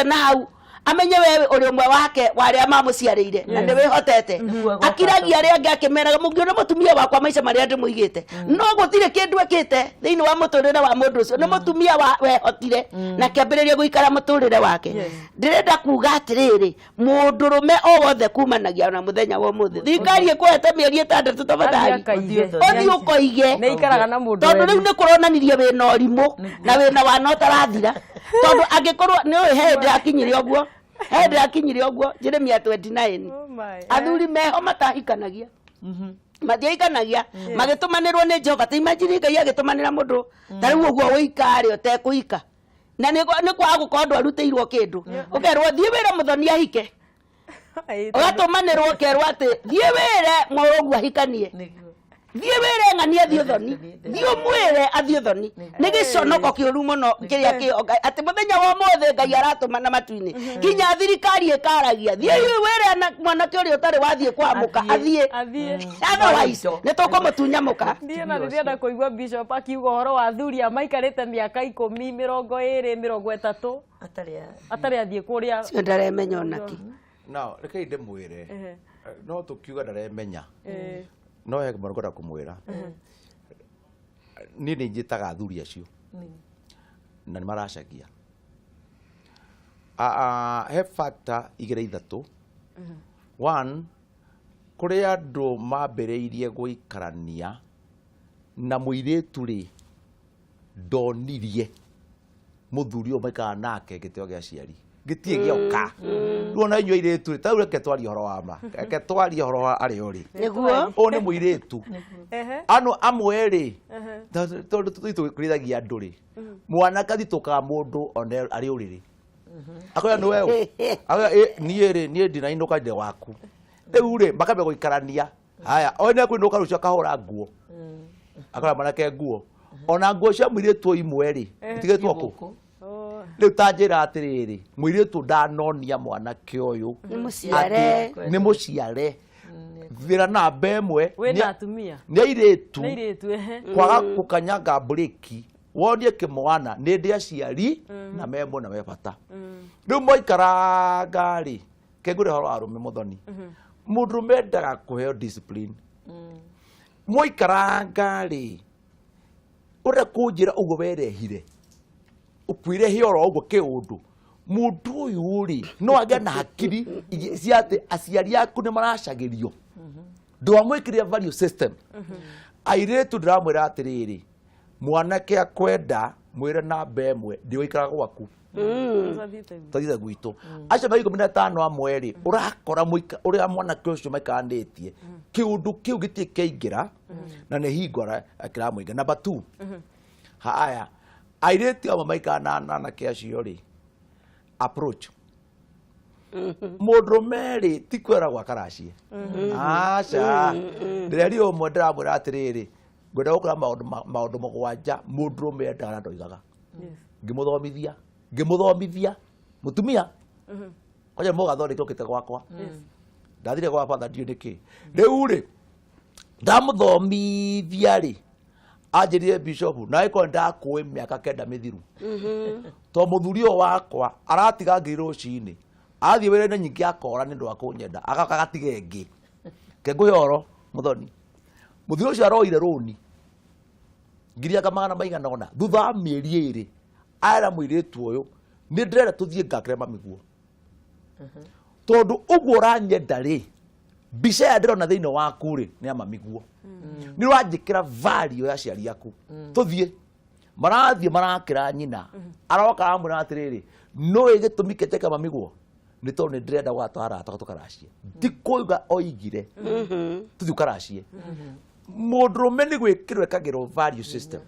na hau amenye wewe ũrĩ ũmwe wake warĩa mamũciarĩire na nĩ wĩhotete akiragia arĩa angĩ akĩmeraga mũngĩona mũtumia wakwa maica marĩa ndĩmũigĩte no gũtirĩ kĩndũ ekĩte thĩinĩ wa mũtũrĩre wa mũndũ ũcio nĩ mũtumia wehotire na kĩambĩrĩria gũikara mũtũrĩre wake ndĩrenda kuga atĩrĩrĩ mũndũrũme o wothe kumanagia na mũthenya wa ũmũthĩ thirikari ĩkũhete mĩeri 6 tafadhali ũthiĩ ũkoige tondũ rĩu nĩ kũronanirie wĩna ũrimũ na wĩna wana ũtarathira tondũ angĩkorwo nĩ ũĩ hĩndĩ akinyire ũguo Jeremia 29 athuri meho matahikanagia mathiaikanagia magĩtũmanĩrwo nĩ Jehova ta imagine Ngai agĩtũmanĩra mũndũ ta rĩu ũguo wĩikare ũtekũhika na nĩ kwaga gũkorwo andũ arutĩirwo kĩndũ ũkerwo thiĩ wĩre mũthoni ahike ũgatũmanĩrwo ũkerwo atĩ thiĩ wĩre mũrũguo ahikanie thiĩ wĩre ng'ani athiĩ thoni thiĩ ũmwĩre athiĩ thoni nĩ gĩconoko kĩũru mũno kĩrĩa kĩoga atĩ mũthenya wa ũmũthĩ Ngai aratũmana matu-inĩ nginya thirikari ĩkaragia thiĩ wĩre mwanake ũrĩa ũtarĩ wathiĩ kwamũka athiĩ otherwise nĩ tũkũmũtunyamũka ndiĩ na ndĩrenda kũigua bishop akiuga ũhoro wa athuri a maikarĩte mĩaka 10 20 30 atarĩ athiĩ kũrĩa cio ndaremenya onaki no rekei ndĩmwĩre no tũkiuga ndaremenya no he mũndũ ngwenda kũmwĩra niĩ nĩ njĩtaga athuri acio na nĩ maracagia he factor 2-3 one kũrĩ andũ mambĩrĩirie gũikarania na mũirĩtu rĩ ndonirie mũthuri ũyũ maikaraga nake gĩtĩo gĩa aciari gĩtirĩ gĩoka rĩu ona inyuĩ airĩtu ta reke twarie ũhoro wa ma reke twarie ũhoro wa arĩa ũrĩ ũyũ nĩ mũirĩtu amwe rĩ tondũ tũkĩrithagia andũ rĩ mwanake athitũkaga mũndũ ona arĩ ũrĩrĩ akoya nĩ wewe niĩ rĩ niĩ ndinainũka ndĩ waku rĩu rĩ makambia gũikarania haya one kwĩnũka rũcio akahũra nguo akoya mwanake nguo ona nguo cia mũirĩtu imwe rĩ itigĩtwo kũ rĩu ta njĩra atĩrĩrĩ mũirĩtu ndanonia mwanake ũyũ nĩ mũciare thĩra namba ĩmwe nĩ airĩtu kwaga gũkanyanga brĩki wonie kĩmwana nĩ ndĩ aciari na memwe na me bata rĩu maikaranga rĩ kengũre ũhoro wa arũme mũthoni mũndũrũme endaga kũheo discipline maikaranga rĩ ũrĩa kũnjĩra ũguo werehire ũkwĩrehe oro ũguo kĩũndũ mũndũ ũyũ rĩ no agĩe na hakiri cia atĩ aciari aku nĩ maracagĩrio ndwamwĩkĩrĩra value system airĩtu ndĩramwĩra atĩrĩrĩ mwanake akwenda mwĩre namba ĩmwe ndĩgũikara gwaku tathiĩte gwitũ acio ma 15 amwe rĩ ũrakora ũrĩa mwanake ũcio maikanĩtie kĩũndũ kĩu gĩtirĩ kĩaingĩra na nĩ hingo kĩramũinga namba 2 haya airĩtu amwe maikana na anake acio rĩ approach mũndũrũme rĩ ti kwĩra gwa karacie aca ndĩrerio ũmwe ndĩramwĩra atĩrĩrĩ ngwenda gũkora maũndũ mũgwanja mũndũrũme endaga na ndoigaga ngĩmũthomithia mũtumia kwaja mũgathondeka ũkĩte gwakwa ndathire gwa father ndiũ nĩkĩ rĩu rĩ ndamuthomithia ri anjirire bishop na iko ndakuwe miaka 9 mithiru to muthuri o wakwa aratiga ngirwo cini athie were nyingi akora ni ndo akunyenda agakatiga engi kenguyoro muthoni muthuri ucio aroire runi ngiria kamagana maigana ona thutha mieri iri ara muiritu uyu ni ndirenda tuthie ngakire mamiguo tondu uguo uranyenda ri mbica ya ndirona thiini waku ri ni amamiguo ni rwanjikira value ya ciari yaku tuthie marathie marakira nyina aroka amwe atiriri no igitumi keteka mamiguo ni tondu ni ndirenda gwatwara tukaracie ndikuiga oigire tuthie ukaracie mundurume ni gwikirwe kagiro value system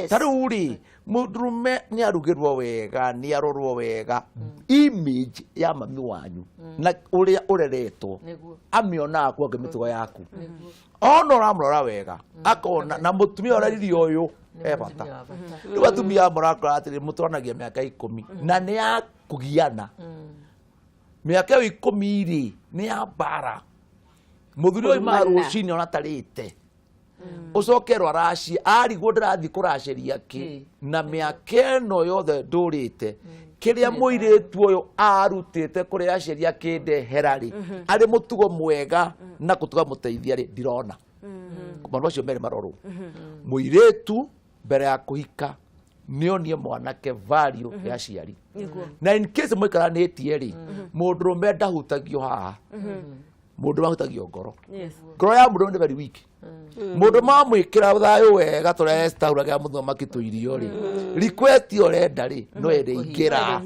taru ri mundurume ni arugirwo wega ni arorwo wega image ya mami wanyu na uria ureretwo amiona kwa ngemitugo yaku ono ramrora wega akona na mutumia orariri uyu ebata ni batumia murakora atiri muturanagia miaka 10 na ni ya kugiana miaka 10 ri ni ya bara muthuri uyu marucini ona tarite ucokerwo aracie arigwo ndirathi kuraceria ki na miaka ino yothe ndurite kiria muiritu uyu arutite kuria aceria kindeherari ari mutugo mwega na kutuga muteithia ri ndirona kumano cio mere marorwo muiritu mbere ya kuhika nionie mwanake value ya ciari na in case muikaranitie ri mundurume ndahutagio haha mundu mahutagio ngoro ngoro ya mundu ni very weak mundu mamwikira thayo wega turestauraga muthomaki tuirio ri request orenda ri no ende ingira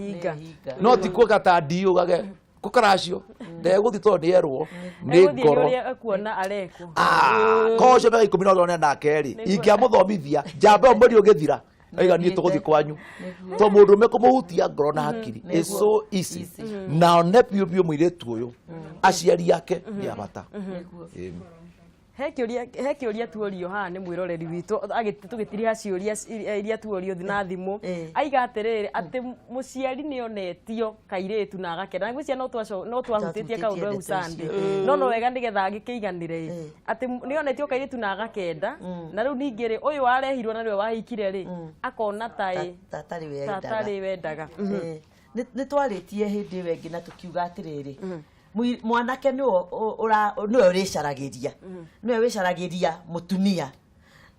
no tikuga ta ndiugage kukaracio ndeguthi to nierwo ni ngoro akuona areko koce be 10 no nake ri ingiamuthomithia njamba muri ugithira aiga ni tuguthi kwanyu to mundu me kumuhutia ngoro na hakiri is so easy na nepio bio muiretu uyu aciari yake ni abata he kiuria tuorio haha ni mwiroreri witu tugitiriha ciuria iria tuorio na thimu aiga atiriri ati muciari ni onetio kairetu na agakena ngwicia no twahutitie kaundu au sande no wega nigetha agikiiganire ati ni onetio kairetu na agakenda na riu ningiri uyu arehirwo na riwe wahikire ri akona tai tatari wendaga ni twaritie hindi wengi na tukiuga atiriri mwanake niwe uricaragiria niwe wicaragiria mutumia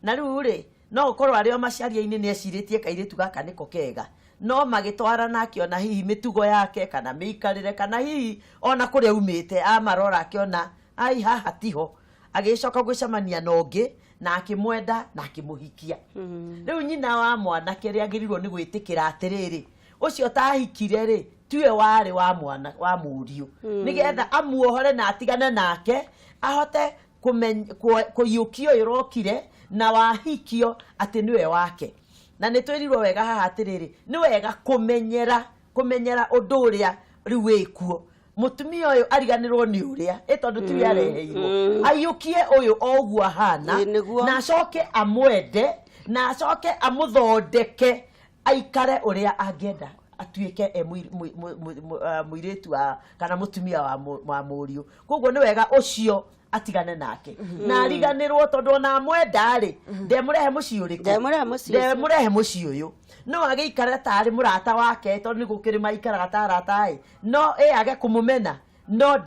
na riu ri no ukorwo ario maciaria-ini ni eciritie kairitu gaka niko kega no magitwara nake ona hihi mitugo yake kana miikarire kana hihi ona kuria umite amarora akiona ai haha tiho agicoka gwicamania nongi na akimwenda na akimuhikia riu nyina wa mwanake ri agirirwo ni gwitikira atiriri ucio tahikire ri tiwe wari wa mwana wa muriu nigetha amuohore na atigane nake ahote kuyukio irokire na wahikio ati niwe wake na nitwirirwo wega haha atiriri ni wega kumenyera undu uria riu wikuo mutumia uyu ariganirwo ni uria itondu tiwe areheirwo ayukie uyu oguo hana na acoke amwende na acoke amuthondeke aikare uria angenda atuike muiritu kana mutumia wa muriu koguo ni wega ucio atigane nake na ariganirwo tondu na mwenda ri ndemurehe muciu riku ndemurehe muciu uyu no agiikara tari murata wake tondu ni gukiri maikaraga tarata no age kumumena no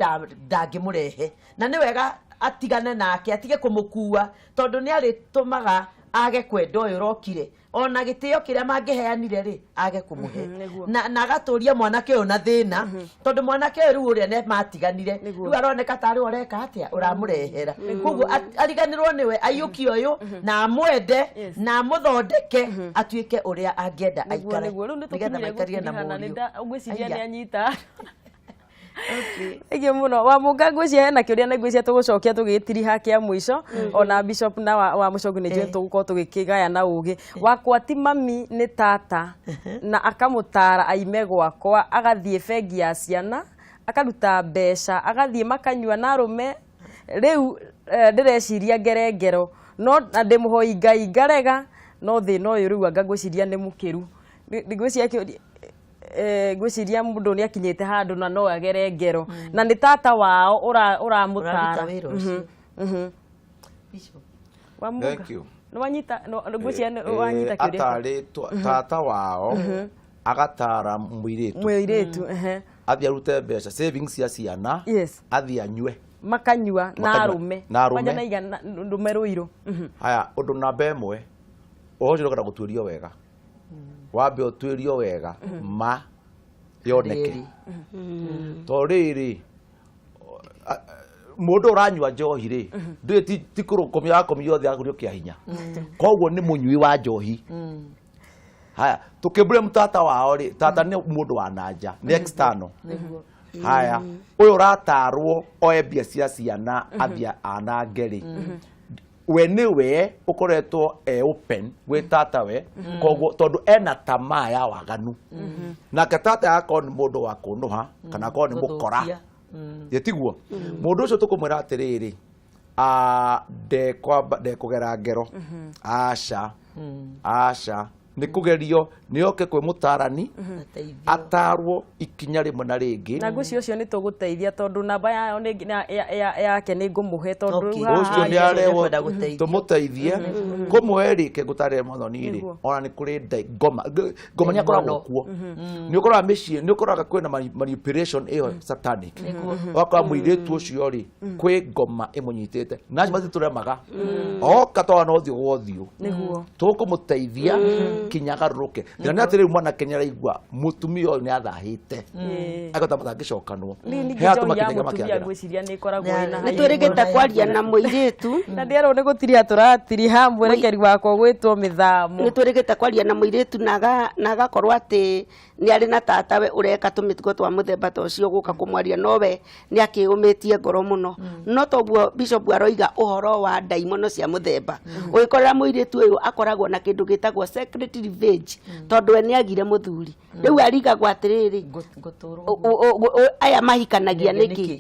ndangimurehe na ni wega atigane nake atige kumukua tondu ni aritumaga age kwenda uyu rokire ona gitio kiria mangiheanire ri age kumuhe na agaturia mwanake uyu na thina tondu mwanake uyu riu uria ne matiganire riu aroneka tari ureka atia uramurehera koguo ariganirwo niwe ayuki uyu na amwende na amuthondeke atuike uria angenda aikare nigetha maikarie na muriu ngwiciria ni anyita Ege muno wa munga ngwiciria hena kiuria na ngwiciria tugucokia tugitiriha kia mwisho ona bishop na wa mucogu ni jwe tuguko tugikigaya na ugi wakwa ti mami ni tata na akamutara aime gwakwa agathie bengi ya ciana akaruta mbeca agathie makanyua na rume riu ndireciria ngerengero no ndimuhoi ngai ngarega no thina uyu riu anga ngwiciria ni mukiru ngwiciria kiuria gwiciria mundu ni akinyete handu na no agere ngero na ni tata wao uramutara Thank you. No wanyita no ngwĩciria no wanyita kĩũria. Atarĩ tata wao agatara mũirĩtu athiĩ arute mbeca savings cia ciana athiĩ anyue makanyua na arume na igana ndume rũirũ. Haya ũndũ namba ĩmwe ũhũthĩra ũkenda gũtuĩrio wega wambe ũtuĩrio wega ma yoneke to rĩrĩ mũndũ ũranyua njohi rĩ ndĩ ti kũrũkomia akomio yothe agũrio kĩa hinya koguo nĩ mũnyui wa njohi. Haya tukĩmbure mtata wao rĩ tata nĩ mũndũ wa nanja nĩ external. Haya ũyũ ũratarwo oe mbia cia ciana athia anange rĩ we nĩwe ũkoretwo open gwĩ tata we koguo tondũ ena tamaa ya waganu nake tata yako nĩ mũndũ wa kũnũha kana ko nĩ mũkora yetiguo mũndũ ũcio tũkũmwĩra atĩrĩrĩ ndekũgera ngero aca nĩ kũgerio nĩ oke kwĩ mũtarani atarwo ikinya rĩmwe na rĩngĩ na ngũcio ũcio nĩ tũgũteithia tondũ namba yao yake nĩ ngũmũhe tondũ ũcio nĩ arehwo tũmũteithie kũmũhe rĩke gũtarĩ mathoni rĩ ona nĩ kũrĩ ngoma nĩ akoragwo kuo nĩ ũkoraga mĩciĩ nĩ ũkoraga kwĩna manipulation ĩyo satanic wakora mũirĩtu ũcio rĩ kwĩ ngoma ĩmũnyitĩte na mathi tũremaga oka twa no thiũ gothiũ tũkũmũteithia kinyagarũrũke thĩna nĩ atĩ rĩu mwanake nĩ araigua mũtumia ũyũ nĩ athahĩte agota matangĩcokanwo nĩ twĩrĩgĩte kwaria na mũirĩtu na ndĩerwo nĩ gũtiria tũratiriha mwerekeri wakwa gwĩtwo mĩthamo nĩ twĩrĩgĩte kwaria na mũirĩtu na agakorwo atĩ nĩ arĩ na tatawe ũreka tũmĩtugo twa mũthemba ta ũcio gũka kũmwaria nowe nĩ akĩũmĩtie ngoro mũno no toguo Bishop aroiga ũhoro wa ndaimono cia mũthemba ũgĩkorera mũirĩtu ũyũ akoragwo na kĩndũ gĩtagwo secret revenge tondũ we nĩ agire mũthuri rĩu arigagwo atĩrĩrĩ aya mahikanagia nĩkĩ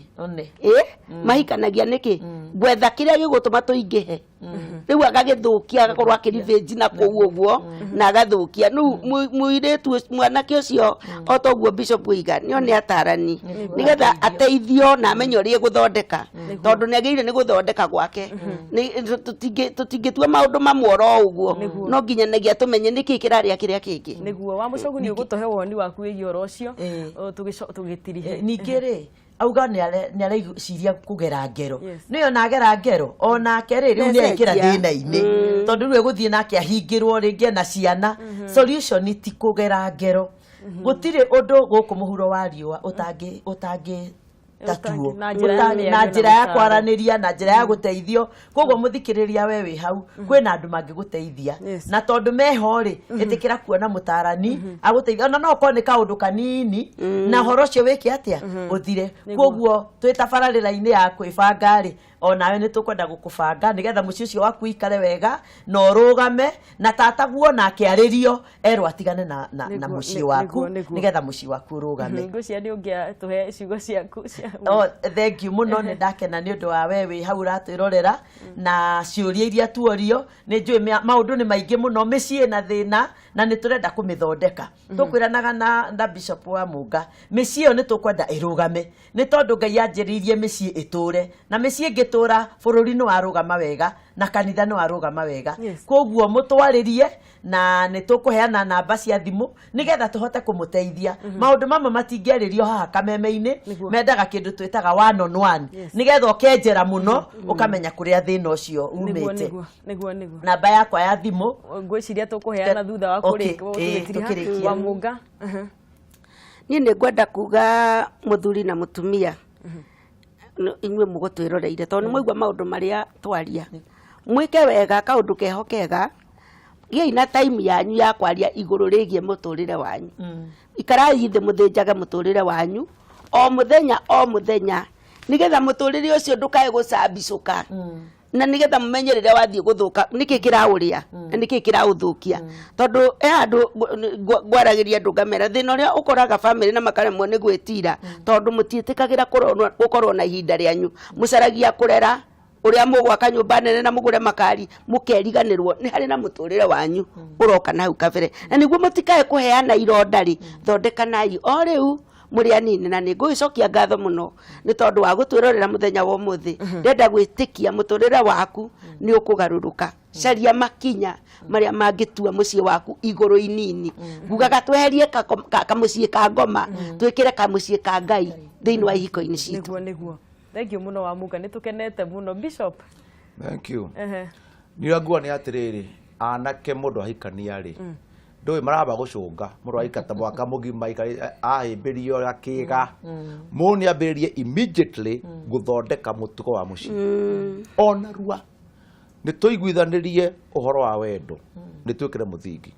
mahikanagia nĩkĩ gwetha kĩrĩa gĩgũtũma tũingĩhe rĩu agagĩthũkia agakorwo akĩrevenge na kũu ũguo na agathũkia rĩu mũirĩtu mwanake ũcio o toguo Bishop Wiga nĩo nĩ atarani nĩgetha ateithio na amenye ũrĩa gũthondeka tondũ nĩ agĩrĩire nĩ gũthondeka gwake tũtingĩtua maũndũ mamworo ũguo no nginyanagia tũmenye nĩkĩ kĩrarĩa kĩrĩa kĩngĩ nĩguo wa mũcogu nĩ ũgũtũhe woni waku wĩgiĩ ũhoro ũcio tũgĩtirihe ningĩ rĩ auga nĩ areciria kũgera ngero nĩyo nagera ngero onake rĩ rĩu nĩ aingĩra thĩna-inĩ tondũ rĩu egũthiĩ nake ahingĩrwo rĩngĩ na ciana solution ti kũgera ngero gũtirĩ ũndũ gũkũ mũhuro wa riũa ũtangĩ tatuo na njĩra ya kwaranĩria na njĩra ya gũteithio koguo mũthikĩrĩria we wĩ hau kwĩna andũ mangĩgũteithia na tondũ meho rĩ ĩtĩkĩra kuona mũtarani agũteithia ona no ũkorwo nĩ kaũndũ kanini na horo ũcio wĩke atĩa ũthire koguo twĩ tabararĩra-inĩ ya kwĩbanga rĩ onawe nĩ tũkwenda gũkũbanga nĩgetha mũciĩ ũcio waku ikare wega na ũrũgame na tataguo nake arĩrio erwo atigane na mũciĩ waku nĩgetha mũciĩ waku ũrũgame ngũcia nĩ ũngĩatũhe ciugo ciaku thank you mũno nĩ ndakena nĩ ũndũ wa we wĩ hau ũratwĩrorera na ciũria iria tuorio nĩ njũĩ maũndũ nĩ maingĩ mũno mĩciĩ na thĩna na nĩ tũrenda kũmĩthondeka tũkwĩranaga na Bishop wa Mũnga mĩciĩ ĩyo nĩ tũkwenda ĩrũgame nĩ tondũ Ngai anjĩrĩirie mĩciĩ ĩtũre na mĩciĩ ĩngĩtũra bũrũri nĩ warũgama wega na kanitha nĩ warũgama wega koguo mũtwarĩrie na nĩ tũkũheana namba cia thimũ nĩgetha tũhote kũmũteithia maũndũ mamwe matingĩarĩrio haha kameme-inĩ mendaga kĩndũ twĩtaga one on one nĩgetha ũkenjera mũno ũkamenya kũrĩa thĩna ũcio umĩte namba yakwa ya thimũ ngwĩciria tũkũheana thutha wa kũrĩkia wa Mũnga niĩ nĩ ngwenda kuga mũthuri na mũtumia inyuĩ mũgũtwĩroreire tondũ nĩ mwaigua maũndũ marĩa twaria mwĩke wega kaũndũ keho kega gĩai na time yanyu ya kwaria igũrũ rĩgiĩ mũtũrĩre wanyu ikarai thĩ mũthĩnjage mũtũrĩre wanyu o mũthenya nĩgetha mũtũrĩre ũcio ndũkae gũcambicũka na nĩgetha mũmenye rĩrĩa wathiĩ gũthũka nĩkĩ kĩraũrĩa na nĩkĩ kĩraũthũkia tondũ andũ ngwaragĩria andũ ngamera thĩna ũrĩa ũkoraga family na makaremwo nĩ gwĩtira tondũ mũtiĩtĩkagĩra gũkorwo na ihinda rĩanyu mũcaragia kũrera ũrĩa mũgwaka nyũmba nene na mũgũre makari mũkeriganĩrwo nĩ harĩ na mũtũrĩre wanyu ũroka na hau kabere na nĩguo mũtikae kũheana ironda rĩ thondekanai o rĩu muri anini na niguicokia ngatho muno ni tondu wa gutwirorera muthenya wa umuthi ndenda gwitikia muturire waku ni ukugaruruka caria makinya maria mangitua mucii waku iguru inini ngugaga tweherie kamucii ka ngoma twikire kamucii ka Ngai thiini wa ihiko-ini citu niguo thank you muno wa Muga nitukenete muno Bishop. Thank you. Niragua ni atiriri anake mundu ahikania ri ndui maramba gucunga mundu ahikata mwaka mugima ahimbirio akiga mundu ni ambiririe immediately guthondeka mutugo wa mucii ona rua ni tuiguithanirie uhoro wa wendo ni twikire muthingi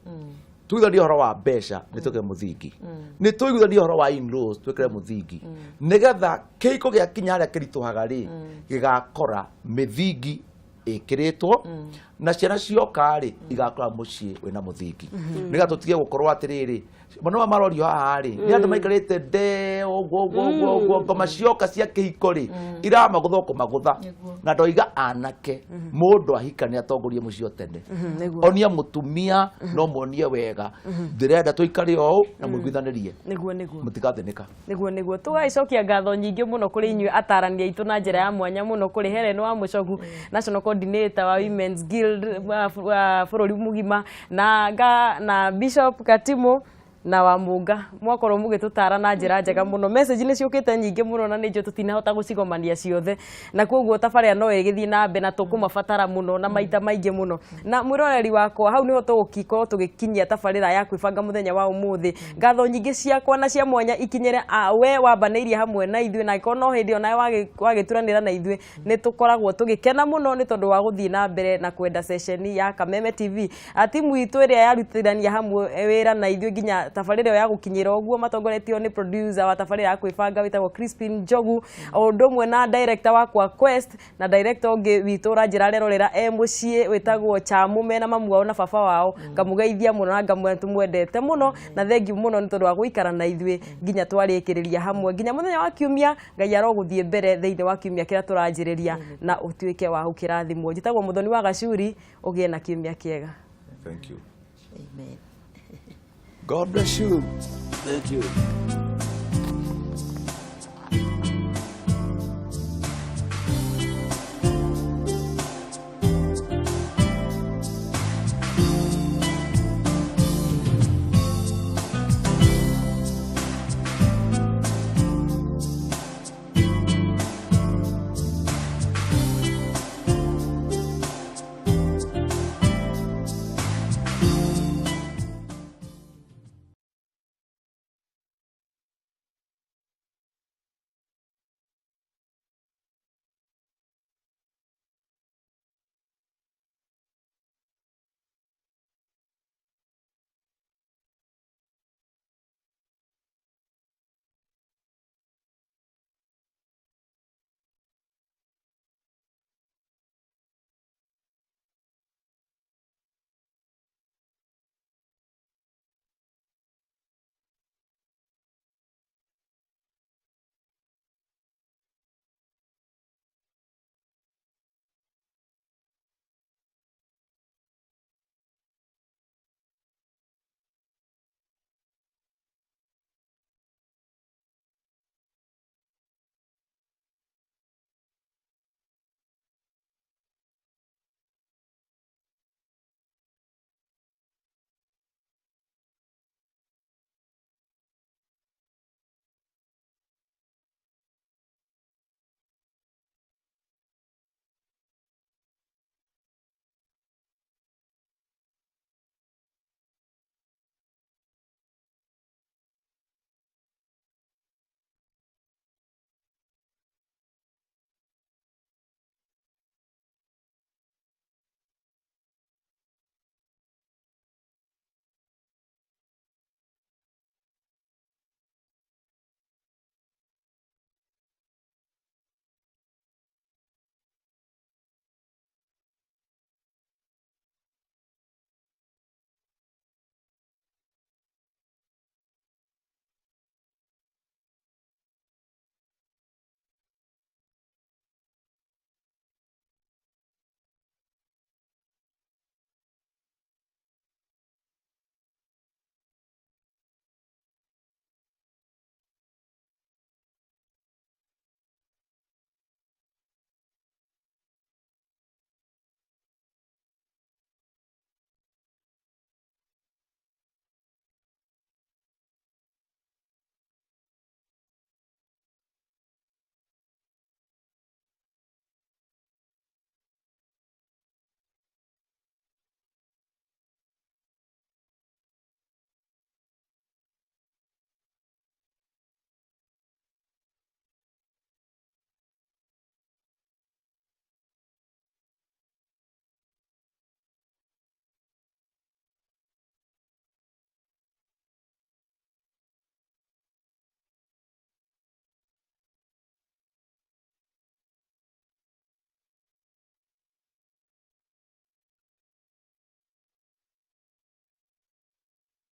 tuiguithanie uhoro wa mbeca ni twikire muthingi ni tuiguithanie uhoro wa in-laws twikire muthingi nigetha kihiko gia kinya aria kirituhaga ri gigakora mithingi ikiritwo na ciana cioka ri igakora mucii wina muthingi niga tutige gukorwo atiriri mano marorio haha ri ni andu maikarite de ogwo ngoma cioka cia kihiko ri irama guthoko magutha na ndoiga anake mundu ahikania atongorie mucii tene onia mutumia no monie wega ndirenda tuikare o na muiguithanirie niguo mutigathinika niguo tugaicokia ngatho nyingi muno kuri inyuĩ atarania itu na njira ya mwanya muno kuri Helen wa Mucogu National Coordinator wa Women's Guild bururi mugima na Bishop Katimo na wa Muga mwakorwo mugitutara na njira njega muno message ni ciukite nyingi muno na nijo tutinahota gucigomania ciothe na koguo tafaria no igithii na mbe na tukumabatara muno na maita maingi muno na mwiroreri wakwa hau niho tugukiko tugikinyia tafarira ya kwibanga muthenya wa umuthi ngatho nyingi ciakwa na cia mwanya ikinyire we wambaneirie hamwe na ithuĩ na ikono hindi ona wagituranira na ithuĩ ni tukoragwo tugikena muno ni tondu wa guthii na mbere na kwenda session ya Kameme TV timu itu iria yarutirania hamwe wira na ithuĩ nginya tafarira ya gukinyira oguo matongoretio ni producer wa tafarira ya kwibanga witagwo Crispin Njogu ondomwe na director wakwa Quest na director ungi witu ranjira rerorera mucii witagwo Chamume na mamu wao na baba wao ngamugeithia muno na ngamwe tumwendete muno na thengi muno ni tondu wa guikara na ithuĩ nginya twarikiriria hamwe nginya muthenya wa kiumia Ngai aroguthie mbere thiini wa kiumia kira turanjiriria na utuike wa ukirathimwo njitagwo Muthoni wa Gacuri ugie na kiumia kiega. Thank you. Amen. God bless you. Thank you.